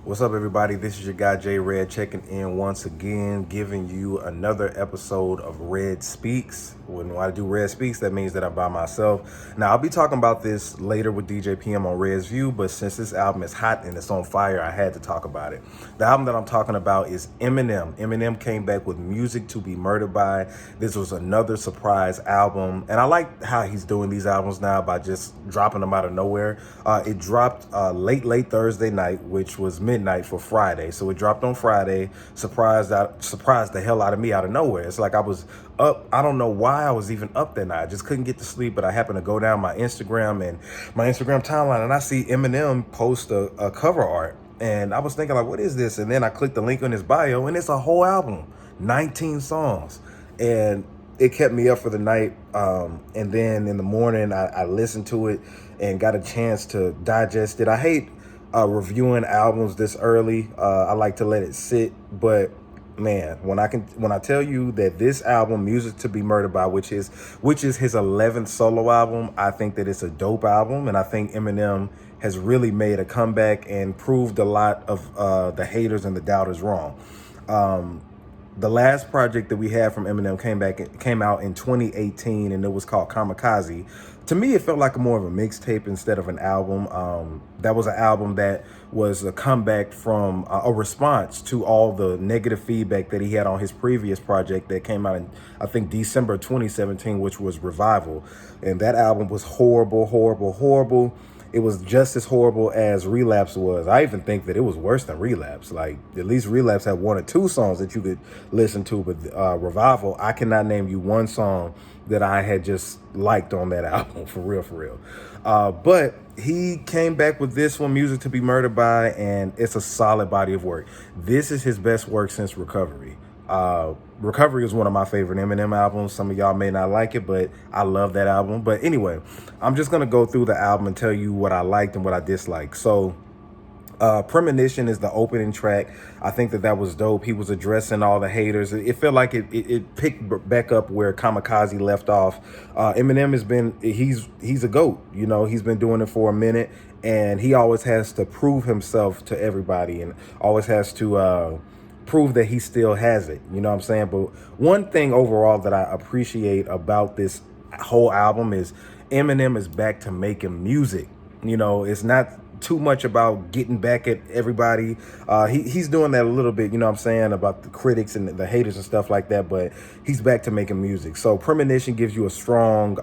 What's up, everybody? This is your guy J Red checking in once again, giving you another episode of Red Speaks. When I do Red Speaks, that means that I'm by myself. Now, I'll be talking about this later with DJ PM on Red's View, but since this album is hot and it's on fire, I had to talk about it. The album that I'm talking about is Eminem. Eminem came back with Music to Be Murdered By. This was another surprise album, and I like how he's doing these albums now by just dropping them out of nowhere. It dropped late Thursday night, which was midnight for Friday. So it dropped on Friday, surprised the hell out of me out of nowhere. It's like I was up. I don't know why I was even up that night. I just couldn't get to sleep, but I happened to go down my Instagram timeline, and I see Eminem post a cover art. And I was thinking, like, what is this? And then I clicked the link on his bio, and it's a whole album, 19 songs. And it kept me up for the night. And then in the morning, I listened to it and got a chance to digest it. I hate reviewing albums this early. I like to let it sit, but man, when I tell you that this album, Music to Be Murdered By, which is his 11th solo album, I think that it's a dope album, and I think Eminem has really made a comeback and proved a lot of the haters and the doubters wrong. The last project that we had from Eminem came out in 2018, and it was called Kamikaze. To me, it felt like more of a mixtape instead of an album. That was an album that was a comeback from a response to all the negative feedback that he had on his previous project that came out in, I think, December 2017, which was Revival. And that album was horrible, horrible, horrible. It was just as horrible as Relapse was. I even think that it was worse than Relapse. Like, at least Relapse had one or two songs that you could listen to, but Revival, I cannot name you one song that I had just liked on that album, for real, for real. But he came back with this one, Music to Be Murdered By, and it's a solid body of work. This is his best work since Recovery. Recovery is one of my favorite Eminem albums. Some of y'all may not like it, but I love that album. But anyway, I'm just gonna go through the album and tell you what I liked and what I disliked. So Premonition is the opening track. I think that was dope. He was addressing all the haters. It felt like it picked back up where Kamikaze left off. Eminem he's a GOAT. You know, he's been doing it for a minute, and he always has to prove himself to everybody, and always has to prove that he still has it. You know what I'm saying? But one thing overall that I appreciate about this whole album is Eminem is back to making music. You know, it's not too much about getting back at everybody. He's doing that a little bit, you know what I'm saying, about the critics and the haters and stuff like that, but he's back to making music. So Premonition gives you a strong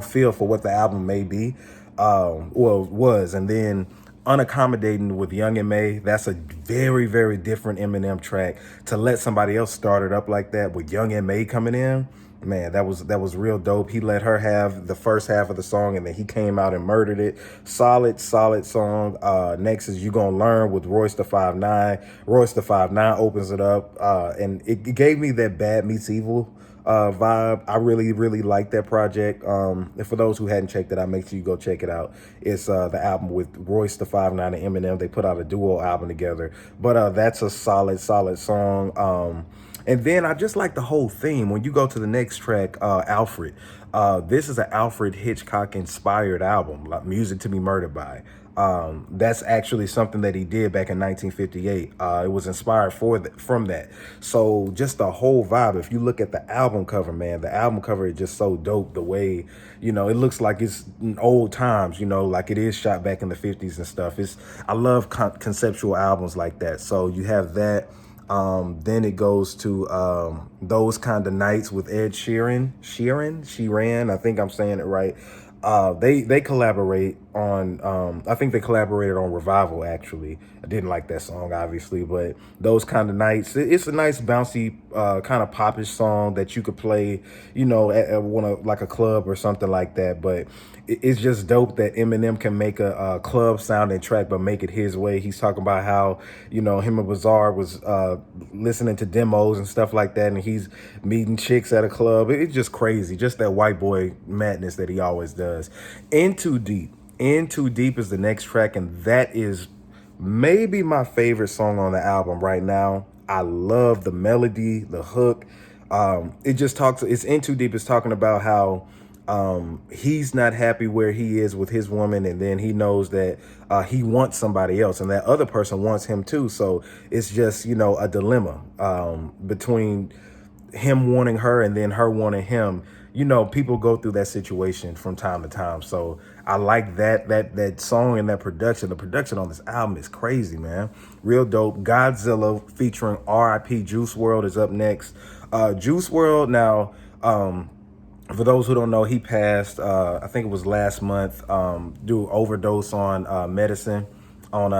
feel for what the album may be, was. And then Unaccommodating with Young M.A., that's a very, very different Eminem track. To let somebody else start it up like that with Young M.A. coming in, man, that was real dope. He let her have the first half of the song, and then he came out and murdered it. Solid song. Next is You Gonna Learn with Royce da 5'9". Royce da 5'9" opens it up, and it gave me that Bad Meets Evil vibe. I really like that project. And for those who hadn't checked it out, make sure you go check it out. It's the album with Royce da 5'9" and Eminem. They put out a duo album together, but that's a solid song. And then I just like the whole theme. When you go to the next track, Alfred, this is an Alfred Hitchcock inspired album, like Music to Be Murdered By. That's actually something that he did back in 1958. It was inspired from that. So just the whole vibe. If you look at the album cover, man, the album cover is just so dope. The way, you know, it looks like it's in old times, you know, like it is shot back in the 50s and stuff. I love conceptual albums like that. So you have that. Then it goes to Those Kind of Nights with Ed Sheeran. I think I'm saying it right. They collaborate on, I think they collaborated on Revival, actually. I didn't like that song, obviously, but Those Kind of Nights, it's a nice bouncy kind of popish song that you could play, you know, at like a club or something like that. But it's just dope that Eminem can make a club sounding track but make it his way. He's talking about how, you know, him and Bazaar was listening to demos and stuff like that, and he's meeting chicks at a club. It's just crazy, just that white boy madness that he always does. In Too Deep is the next track, and that is maybe my favorite song on the album right now. I love the melody, the hook. It's In Too Deep is talking about how He's not happy where he is with his woman, and then he knows that he wants somebody else, and that other person wants him too. So it's just, you know, a dilemma between him wanting her and then her wanting him. You know, people go through that situation from time to time. So I like that song and that production. The production on this album is crazy, man. Real dope. Godzilla featuring R.I.P. Juice World is up next. Juice World now. For those who don't know, he passed, I think it was last month, due overdose on medicine, on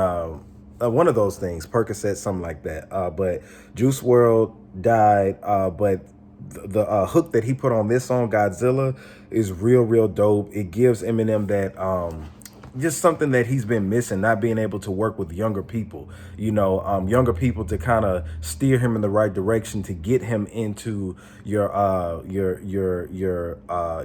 one of those things, Percocet, something like that. But Juice World died, but the hook that he put on this song, Godzilla, is real dope. It gives Eminem that just something that he's been missing, not being able to work with younger people, you know, younger people to kind of steer him in the right direction, to get him into your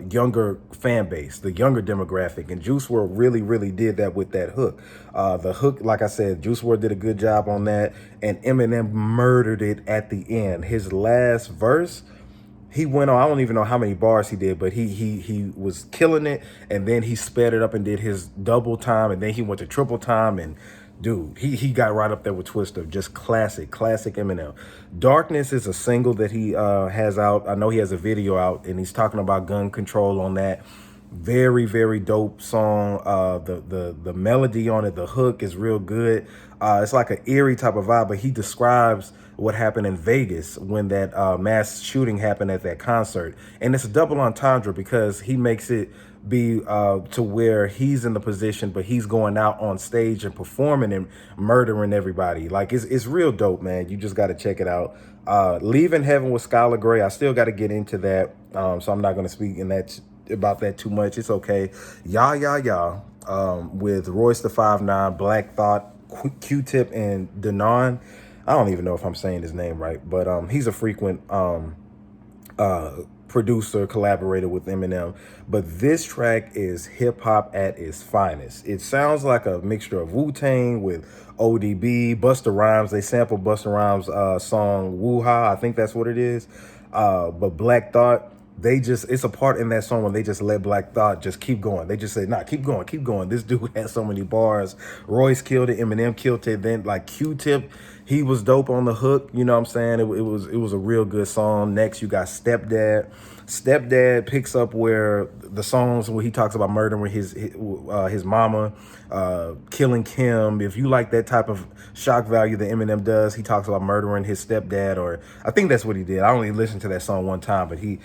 younger fan base, the younger demographic. And Juice WRLD really did that with that hook. The hook, like I said, Juice WRLD did a good job on that, and Eminem murdered it at the end. His last verse, he went on, I don't even know how many bars he did, but he was killing it, and then he sped it up and did his double time, and then he went to triple time, and dude, he got right up there with Twister. Just classic Eminem. Darkness is a single that he has out. I know he has a video out, and he's talking about gun control on that. Very dope song. The melody on it, the hook is real good. It's like an eerie type of vibe, but he describes what happened in Vegas when that mass shooting happened at that concert. And it's a double entendre because he makes it be to where he's in the position, but he's going out on stage and performing and murdering everybody. Like, it's real dope, man. You just got to check it out. Leaving Heaven with Skylar Grey, I still got to get into that, so I'm not going to speak about that too much. It's okay. Yeah, with Royce the 5'9", Black Thought, Q-Tip, and Denon. I don't even know if I'm saying his name right, but he's a frequent producer, collaborator with Eminem. But this track is hip hop at its finest. It sounds like a mixture of Wu-Tang with ODB, Busta Rhymes. They sampled Busta Rhymes' song Woo-Ha, I think that's what it is. But Black Thought, it's a part in that song when they just let Black Thought just keep going. They just say, nah, keep going. This dude has so many bars. Royce killed it, Eminem killed it. Then like Q-Tip, he was dope on the hook. You know what I'm saying? It was a real good song. Next, you got Stepdad. Stepdad picks up where the songs where he talks about murdering his mama, killing Kim. If you like that type of shock value that Eminem does, he talks about murdering his stepdad, or I think that's what he did. I only listened to that song one time, but he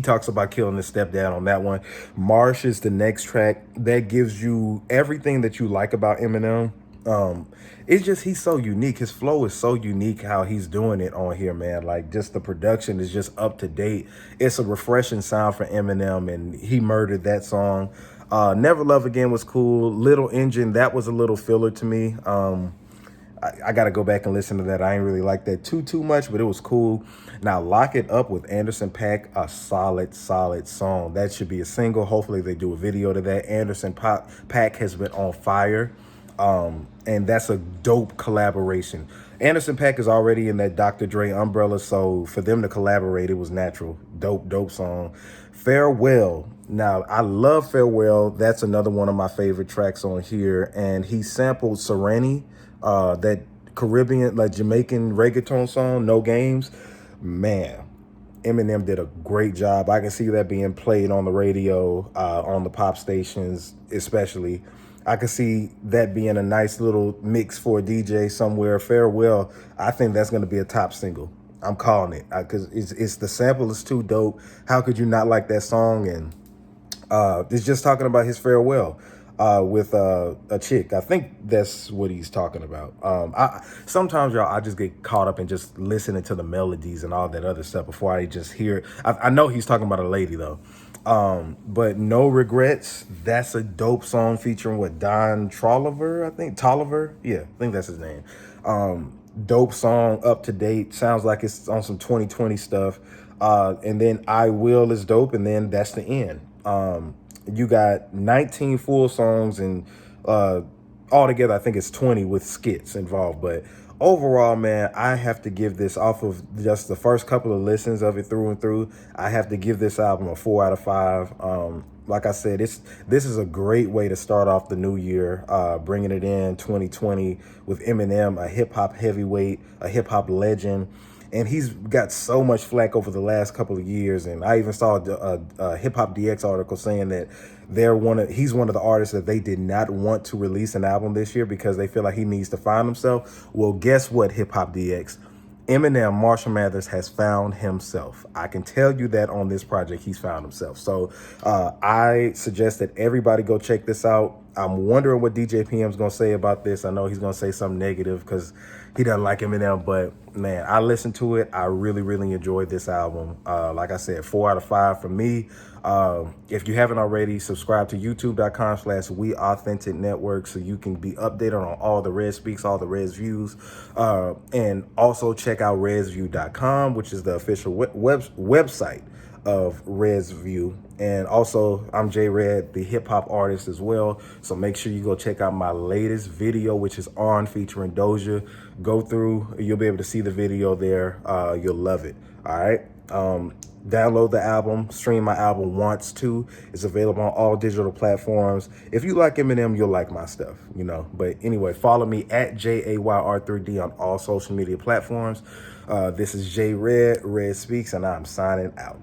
talks about killing his stepdad on that one. Marsh is the next track that gives you everything that you like about Eminem. It's just, he's so unique. His flow is so unique how he's doing it on here, man. Like, just the production is just up to date. It's a refreshing sound for Eminem, and he murdered that song. Never Love Again was cool. Little Engine, that was a little filler to me. I got to go back and listen to that. I ain't really like that too much, but it was cool. Now, Lock It Up with Anderson .Paak, a solid song. That should be a single. Hopefully they do a video to that. Anderson .Paak has been on fire. And that's a dope collaboration. Anderson .Paak is already in that Dr. Dre umbrella, so for them to collaborate, it was natural. Dope song. Farewell. Now, I love Farewell. That's another one of my favorite tracks on here. And he sampled Sereni, that Caribbean, like Jamaican reggaeton song, No Games. Man, Eminem did a great job. I can see that being played on the radio, on the pop stations especially. I could see that being a nice little mix for a DJ somewhere. Farewell, I think that's going to be a top single. I'm calling it, because it's the sample is too dope. How could you not like that song? And it's just talking about his farewell with a chick. I think that's what he's talking about. Sometimes, y'all, I just get caught up in just listening to the melodies and all that other stuff before I just hear it. I know he's talking about a lady, though. But No Regrets, that's a dope song featuring Don Toliver, I think. Toliver? Yeah, I think that's his name. Dope song, up to date. Sounds like it's on some 2020 stuff. And then I Will is dope, and then that's the end. You got 19 full songs, and altogether I think it's 20 with skits involved. But overall, man, I have to give this, off of just the first couple of listens of it through and through, I have to give this album a 4 out of 5. Like I said, this is a great way to start off the new year, bringing it in 2020 with Eminem, a hip hop heavyweight, a hip hop legend. And he's got so much flack over the last couple of years. And I even saw a Hip Hop DX article saying that he's one of the artists that they did not want to release an album this year because they feel like he needs to find himself. Well, guess what, Hip Hop DX? Eminem, Marshall Mathers, has found himself. I can tell you that on this project, he's found himself. So I suggest that everybody go check this out. I'm wondering what DJ PM's going to say about this. I know he's going to say something negative because he doesn't like Eminem, but man, I listened to it. I really, really enjoyed this album. Like I said, 4 out of 5 for me. If you haven't already, subscribe to youtube.com/WeAuthentic Network so you can be updated on all the Red Speaks, all the Red's views. And also check out redsview.com, which is the official website of Red's View. And also, I'm J Red, the hip hop artist as well. So make sure you go check out my latest video, which is On featuring Doja. Go through, you'll be able to see the video there. You'll love it. All right. Download the album, stream my album W.A.N.T.S. It's available on all digital platforms. If you like Eminem, you'll like my stuff, you know. But anyway, follow me at JAYR3D on all social media platforms. This is J Red Speaks, and I'm signing out.